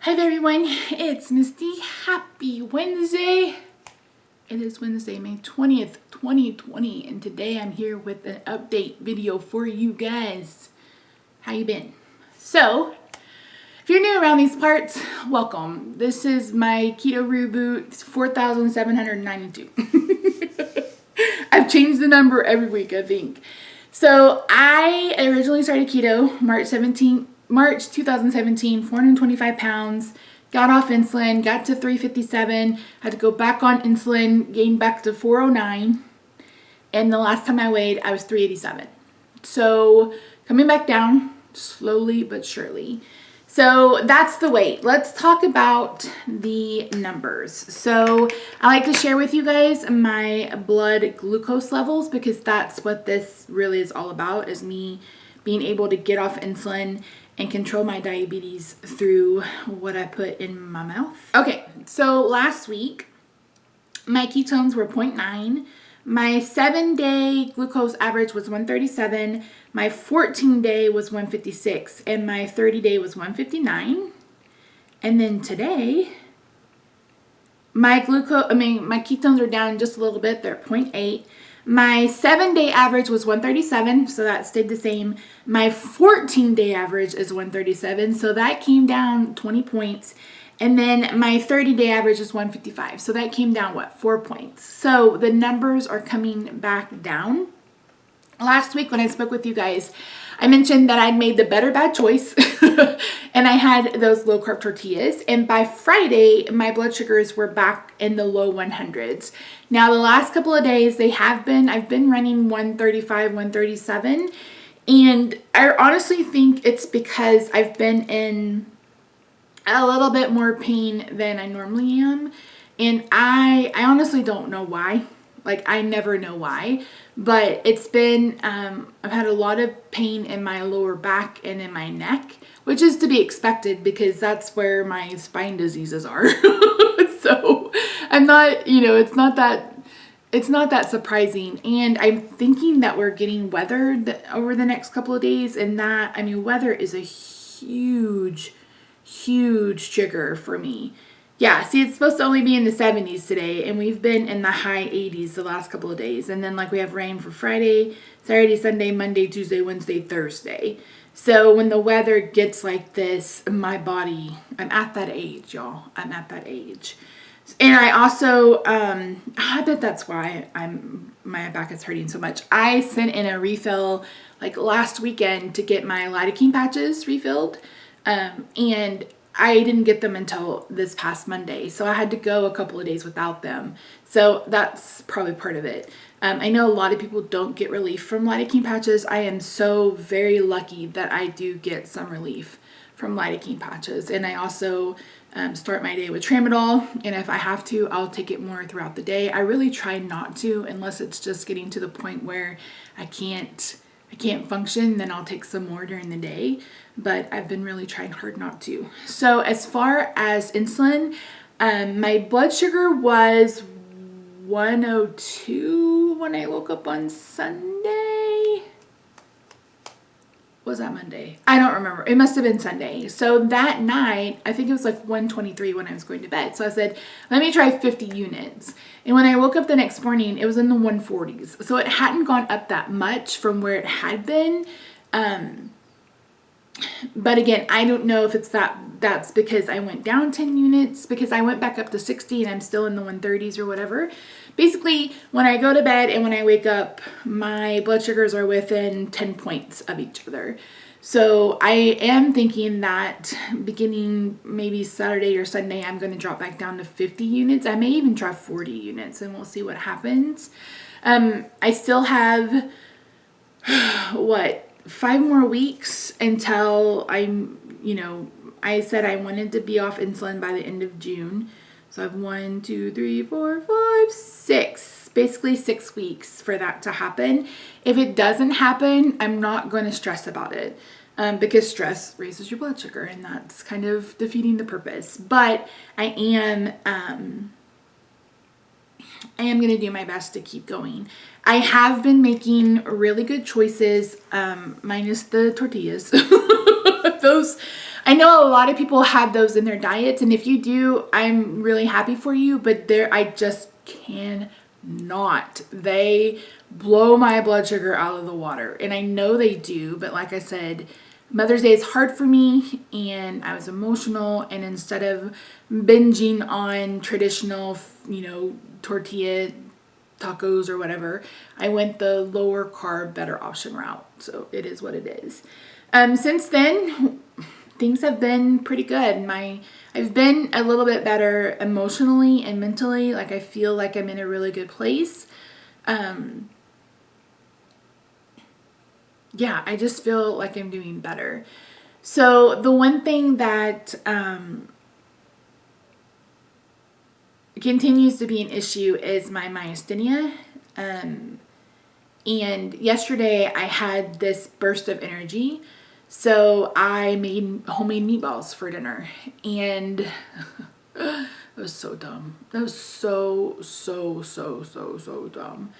Hi there everyone, it's Misty. Happy Wednesday. It is Wednesday, May 20th, 2020, and today I'm here with an update video for you guys. How you been? So, if you're new around these parts, welcome. This is my Keto Reboot 4,792. I've changed the number every week, I think. So, I originally started keto March 2017, 425 pounds, got off insulin, got to 357, had to go back on insulin, gained back to 409, and the last time I weighed, I was 387. So, coming back down, slowly but surely. So, that's the weight. Let's talk about the numbers. So, I like to share with you guys my blood glucose levels because that's what this really is all about, is me being able to get off insulin and control my diabetes through what I put in my mouth. Okay, so last week, my ketones were 0.9. My 7-day glucose average was 137. My 14-day was 156. And my 30-day was 159. And then today, my ketones are down just a little bit. They're 0.8. My 7-day average was 137, so that stayed the same. My 14-day average is 137, so that came down 20 points. And then my 30-day average is 155, so that came down, 4 points? So the numbers are coming back down. Last week when I spoke with you guys, I mentioned that I'd made the better bad choice and I had those low carb tortillas. And by Friday, my blood sugars were back in the low 100s. Now, the last couple of days, I've been running 135, 137. And I honestly think it's because I've been in a little bit more pain than I normally am. And I honestly don't know why. Like, I never know why, but it's been, I've had a lot of pain in my lower back and in my neck, which is to be expected because that's where my spine diseases are. So I'm not, it's not that surprising. And I'm thinking that we're getting weather over the next couple of days, and weather is a huge trigger for me. Yeah, see, it's supposed to only be in the 70s today, and we've been in the high 80s the last couple of days. And then, we have rain for Friday, Saturday, Sunday, Monday, Tuesday, Wednesday, Thursday. So when the weather gets like this, my body, I'm at that age, y'all. I'm at that age. And I also, I bet that's why my back is hurting so much. I sent in a refill, last weekend to get my lidocaine patches refilled, and I didn't get them until this past Monday, so I had to go a couple of days without them. So that's probably part of it. I know a lot of people don't get relief from lidocaine patches. I am so very lucky that I do get some relief from lidocaine patches. And I also start my day with tramadol, and if I have to, I'll take it more throughout the day. I really try not to, unless it's just getting to the point where I can't function, then I'll take some more during the day, but I've been really trying hard not to. So as far as insulin, my blood sugar was 102 when I woke up on Sunday. Was that Monday? I don't remember. It must have been Sunday. So that night, I think it was 123 when I was going to bed. So I said, let me try 50 units. And when I woke up the next morning, it was in the 140s. So it hadn't gone up that much from where it had been. But again, I don't know if that's because I went down 10 units, because I went back up to 60 and I'm still in the 130s or whatever. Basically, when I go to bed and when I wake up, my blood sugars are within 10 points of each other. So I am thinking that beginning maybe Saturday or Sunday, I'm going to drop back down to 50 units. I may even try 40 units and we'll see what happens. I still have, 5 more weeks until I said I wanted to be off insulin by the end of June. So I have 1, 2, 3, 4, 5, 6, basically 6 weeks for that to happen. If it doesn't happen, I'm not going to stress about it because stress raises your blood sugar, and that's kind of defeating the purpose. But I am going to do my best to keep going. I have been making really good choices, minus the tortillas. Those I know a lot of people have those in their diets, and if you do, I'm really happy for you, but I just cannot. They blow my blood sugar out of the water, and I know they do, but like I said, Mother's Day is hard for me, and I was emotional, and instead of binging on traditional, tortilla tacos or whatever, I went the lower carb, better option route. So it is what it is. Since then, things have been pretty good. I've been a little bit better emotionally and mentally. Like, I feel like I'm in a really good place. Yeah, I just feel like I'm doing better. So the one thing that continues to be an issue is my myasthenia. And yesterday I had this burst of energy. So I made homemade meatballs for dinner. And it was so dumb. That was so dumb.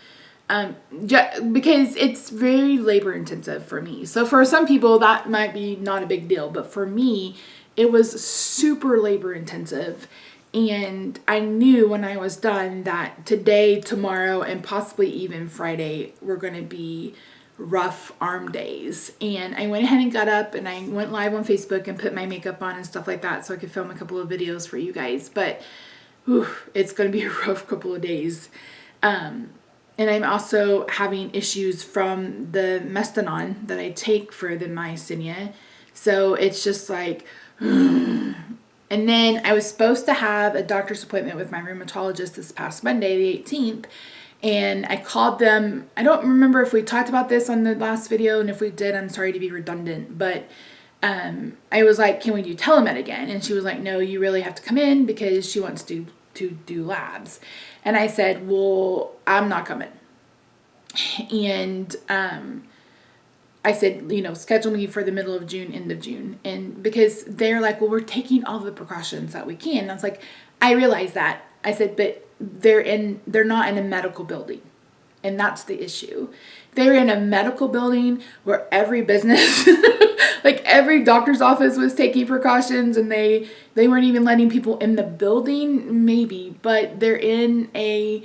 Because it's very labor intensive for me. So for some people that might be not a big deal, but for me it was super labor intensive, and I knew when I was done that today, tomorrow, and possibly even Friday were going to be rough arm days. And I went ahead and got up and I went live on Facebook and put my makeup on and stuff like that so I could film a couple of videos for you guys, but it's going to be a rough couple of days. And I'm also having issues from the Mestinon that I take for the myasthenia. So it's just like, and then I was supposed to have a doctor's appointment with my rheumatologist this past Monday, the 18th. And I called them. I don't remember if we talked about this on the last video. And if we did, I'm sorry to be redundant. But I was like, can we do telemed again? And she was like, no, you really have to come in because she wants to do labs. And I said, well, I'm not coming. And I said, schedule me for the middle of June, end of June. And because they're like, well, we're taking all the precautions that we can. And I was like, I realize that. I said, but they're not in a medical building. And that's the issue. They're in a medical building where every business, like every doctor's office was taking precautions, and they weren't even letting people in the building, maybe, but they're in a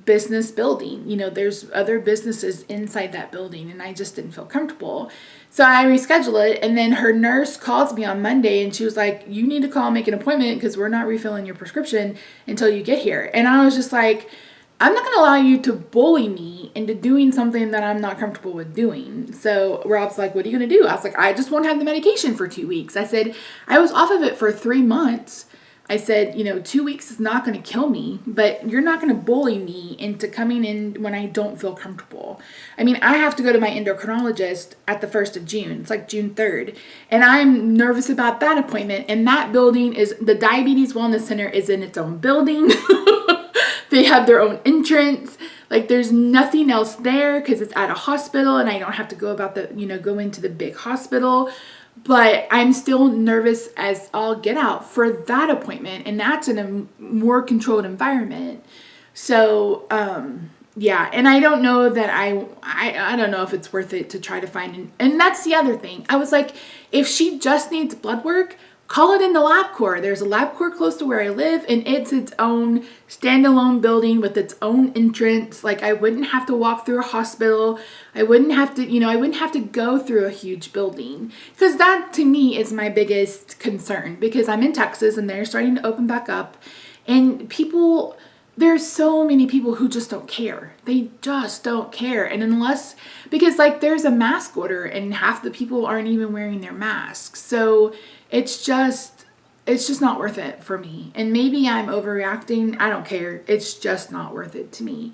business building. There's other businesses inside that building, and I just didn't feel comfortable. So I rescheduled it, and then her nurse calls me on Monday, and she was like, you need to call and make an appointment because we're not refilling your prescription until you get here. And I was just like, I'm not going to allow you to bully me into doing something that I'm not comfortable with doing. So Rob's like, what are you going to do? I was like, I just won't have the medication for 2 weeks. I said, I was off of it for 3 months. I said, 2 weeks is not going to kill me, but you're not going to bully me into coming in when I don't feel comfortable. I mean, I have to go to my endocrinologist at the 1st of June. It's like June 3rd. And I'm nervous about that appointment. And that building is, the Diabetes Wellness Center is in its own building. They have their own entrance. Like, there's nothing else there because it's at a hospital, and I don't have to go go into the big hospital. But I'm still nervous as all get out for that appointment, and that's in a more controlled environment. So, yeah, and I don't know that I don't know if it's worth it to try to find, and that's the other thing. I was like, if she just needs blood work, call it in the LabCorp. There's a LabCorp close to where I live, and it's its own standalone building with its own entrance. Like, I wouldn't have to walk through a hospital. I wouldn't have to go through a huge building, because that to me is my biggest concern, because I'm in Texas and they're starting to open back up, and there's so many people who just don't care. They just don't care. And because like there's a mask order and half the people aren't even wearing their masks. So it's just not worth it for me. And maybe I'm overreacting. I don't care. It's just not worth it to me.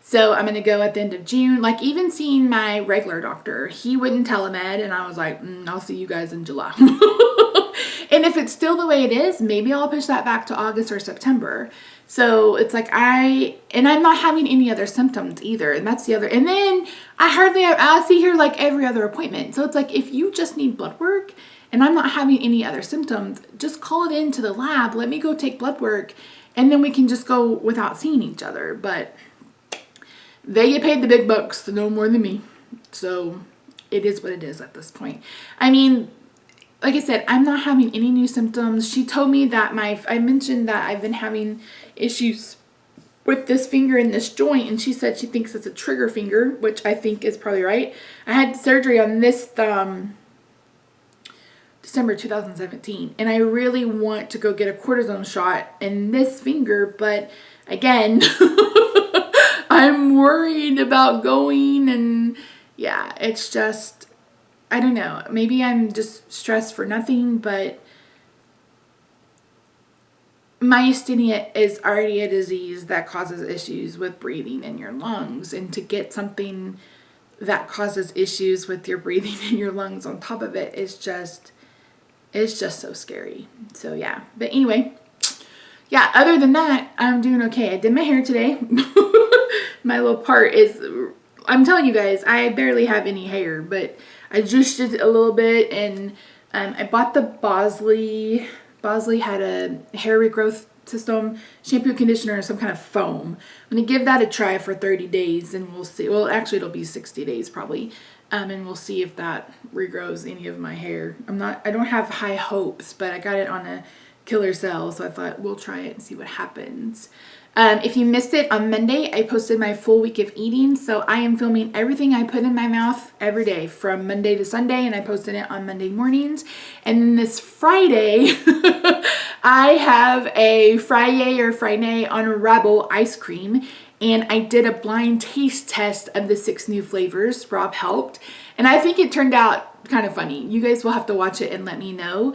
So I'm going to go at the end of June. Like, even seeing my regular doctor, he wouldn't telemed. And I was like, I'll see you guys in July. And if it's still the way it is, maybe I'll push that back to August or September. So it's like I'm not having any other symptoms either. And that's the other. And then I see her like every other appointment. So it's like, if you just need blood work and I'm not having any other symptoms, just call it into the lab. Let me go take blood work, and then we can just go without seeing each other. But they get paid the big bucks to know more than me. So it is what it is at this point. I mean, like I said, I'm not having any new symptoms. She told me that I mentioned that I've been having issues with this finger in this joint, and she said she thinks it's a trigger finger, which I think is probably right. I had surgery on this thumb December 2017, and I really want to go get a cortisone shot in this finger, but again, I'm worried about going, and yeah, it's just, I don't know, maybe I'm just stressed for nothing, but myasthenia is already a disease that causes issues with breathing in your lungs, and to get something that causes issues with your breathing in your lungs on top of it is just, it's just so scary. So yeah, but anyway, yeah, other than that, I'm doing okay. I did my hair today. My little part is, I'm telling you guys, I barely have any hair, but I just did a little bit, and I bought the Bosley had a hair regrowth system, shampoo, conditioner, and some kind of foam. I'm going to give that a try for 30 days, and we'll see. Well, actually, it'll be 60 days probably, and we'll see if that regrows any of my hair. I don't have high hopes, but I got it on a killer sale, so I thought we'll try it and see what happens. If you missed it, on Monday, I posted my full week of eating. So I am filming everything I put in my mouth every day from Monday to Sunday, and I posted it on Monday mornings. And then this Friday, I have a Friday on Rebel ice cream, and I did a blind taste test of the 6 new flavors. Rob helped, and I think it turned out kind of funny. You guys will have to watch it and let me know.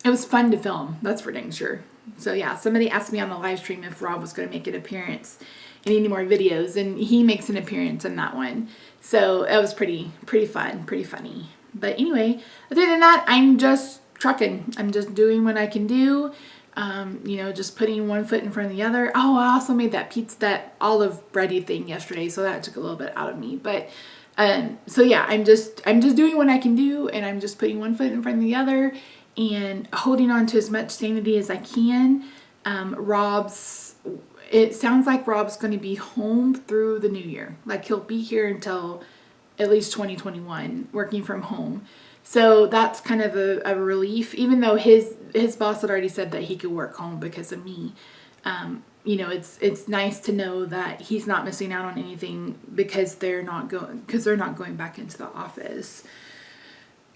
It was fun to film, that's for dang sure. So yeah, somebody asked me on the live stream if Rob was going to make an appearance in any more videos, and he makes an appearance in that one. So it was pretty fun, pretty funny. But anyway, other than that, I'm just trucking. I'm just doing what I can do. You know, just putting one foot in front of the other. Oh, I also made that olive bready thing yesterday, so that took a little bit out of me. But so yeah, I'm just doing what I can do, and I'm just putting one foot in front of the other, and holding on to as much sanity as I can. It sounds like Rob's going to be home through the new year. Like, he'll be here until at least 2021, working from home. So that's kind of a relief, even though his boss had already said that he could work home because of me. You know, it's nice to know that he's not missing out on anything because they're not going back into the office.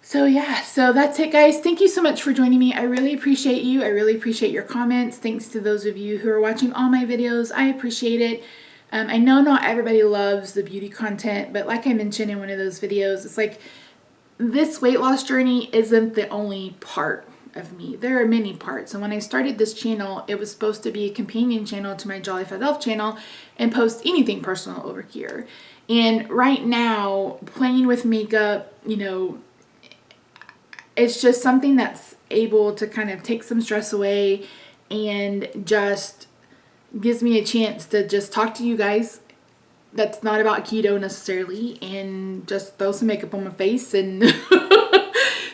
So yeah, so that's it, guys. Thank you so much for joining me. I really appreciate you. I really appreciate your comments. Thanks to those of you who are watching all my videos. I appreciate it. I know not everybody loves the beauty content, but like I mentioned in one of those videos, it's like this weight loss journey isn't the only part of me. There are many parts. And when I started this channel, it was supposed to be a companion channel to my Jolly Fat Elf channel and post anything personal over here. And right now, playing with makeup, you know, it's just something that's able to kind of take some stress away and just gives me a chance to just talk to you guys. That's not about keto necessarily, and just throw some makeup on my face and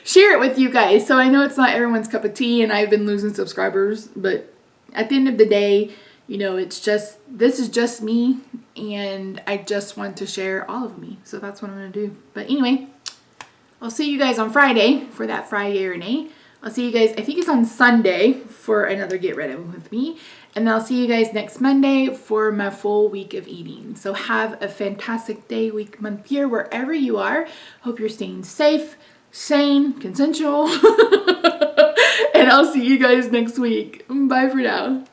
share it with you guys. So I know it's not everyone's cup of tea, and I've been losing subscribers, but at the end of the day, you know, this is just me, and I just want to share all of me. So that's what I'm going to do. But anyway, I'll see you guys on Friday for that Friday or nay. I'll see you guys, I think it's on Sunday, for another Get Ready with me. And I'll see you guys next Monday for my full week of eating. So have a fantastic day, week, month, year, wherever you are. Hope you're staying safe, sane, consensual. And I'll see you guys next week. Bye for now.